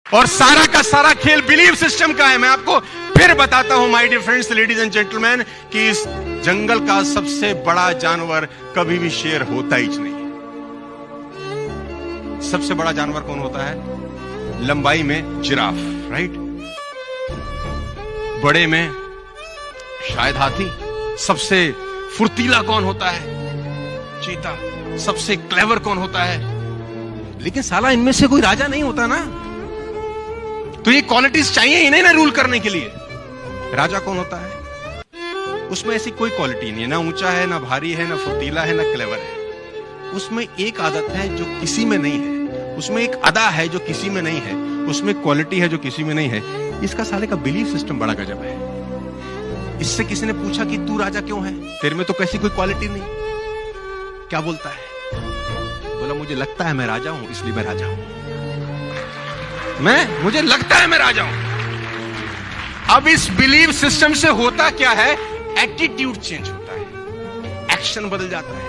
और सारा का सारा खेल बिलीफ सिस्टम का है। मैं आपको फिर बताता हूं my dear friends, ladies and gentleman, कि इस जंगल का सबसे बड़ा जानवर कभी भी शेर होता ही नहीं। सबसे बड़ा जानवर कौन होता है? लंबाई में जिराफ, राइट? बड़े में शायद हाथी। सबसे फुर्तीला कौन होता है? चीता। सबसे क्लेवर कौन होता है? लेकिन साला इनमें से कोई राजा नहीं होता ना, तो ये क्वालिटीज चाहिए ही नहीं ना रूल करने के लिए। राजा कौन होता है? उसमें ऐसी कोई क्वालिटी नहीं है, ना ऊंचा है, ना भारी है, ना फुर्तीला है, ना क्लेवर है। उसमें एक आदत है जो किसी में नहीं है, उसमें एक अदा है जो किसी में नहीं है, उसमें क्वालिटी है जो किसी में नहीं है। इसका साले का बिलीफ सिस्टम बड़ा गजब है। इससे किसी ने पूछा कि तू राजा क्यों है, तेरे में तो कैसी कोई क्वालिटी नहीं। क्या बोलता है? बोला मुझे लगता है मैं राजा हूं, इसलिए मैं राजा हूं। मुझे लगता है मैं राजा हूं। अब इस बिलीफ सिस्टम से होता क्या है? एटीट्यूड चेंज होता है, एक्शन बदल जाता है।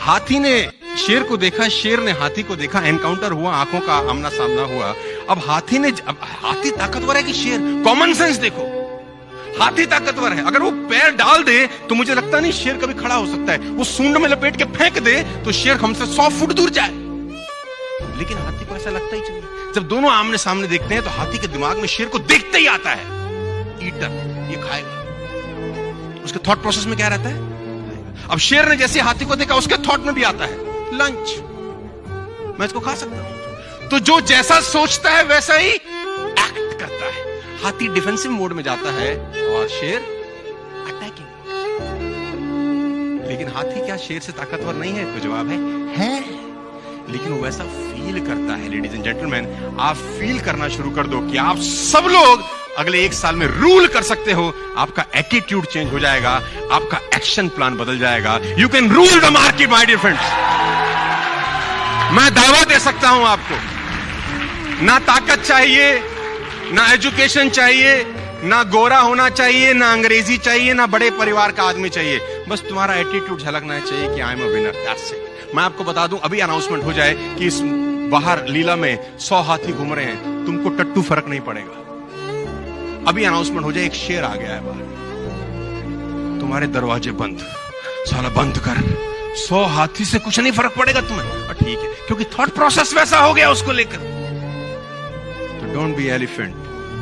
हाथी ने शेर को देखा, शेर ने हाथी को देखा, एनकाउंटर हुआ, आंखों का आमना सामना हुआ। अब हाथी ताकतवर है कि शेर? कॉमन सेंस देखो, हाथी ताकतवर है। अगर वो पैर डाल दे तो मुझे लगता नहीं शेर कभी खड़ा हो सकता है। वो सूंड में लपेट के फेंक दे तो शेर हमसे 100 फुट दूर जाए, लेकिन हाथी को ऐसा लगता ही नहीं। जब दोनों आमने सामने देखते हैं तो हाथी के दिमाग में शेर को देखते ही आता है, ईटर, ये खाएगा। उसके थॉट प्रोसेस में क्या रहता है? अब शेर ने जैसे हाथी को देखा, उसके थॉट में भी आता है लंच, मैं इसको खा सकता हूं। तो जो जैसा सोचता है वैसा ही एक्ट करता है। हाथी डिफेंसिव मोड में जाता है और शेर अटैकिंग। लेकिन हाथी क्या शेर से ताकतवर नहीं है? तो जवाब है। लेकिन वो वैसा फील करता है। लेडीज एंड जेंटलमैन, आप फील करना शुरू कर दो कि आप सब लोग अगले 1 साल में रूल कर सकते हो। आपका एटीट्यूड चेंज हो जाएगा, आपका एक्शन प्लान बदल जाएगा। You can rule the market my dear friends. मैं दावा दे सकता हूं आपको, ना ताकत चाहिए, ना एजुकेशन चाहिए, ना गोरा होना चाहिए, ना अंग्रेजी चाहिए, ना बड़े परिवार का आदमी चाहिए। बस तुम्हारा एटीट्यूड झलकना चाहिए कि I am a winner, that's it. मैं आपको बता दूं, अभी अनाउंसमेंट हो जाए कि इस बाहर लीला में 100 हाथी घूम रहे हैं, तुमको टट्टू फर्क नहीं पड़ेगा। अभी अनाउंसमेंट हो जाए एक शेर आ गया है बाहर, तुम्हारे दरवाजे बंद, साला बंद कर, 100 हाथी से कुछ नहीं फर्क पड़ेगा तुम्हें। ठीक है, क्योंकि थॉट प्रोसेस वैसा हो गया उसको लेकर। तो don't be elephant,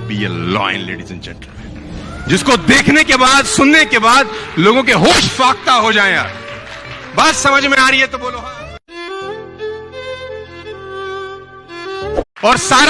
be a lion ladies and gentleman, जिसको देखने के बाद, सुनने के बाद लोगों के होश फाख्ता हो जाए। यार बात समझ में आ रही है तो बोलो हाँ। और सारा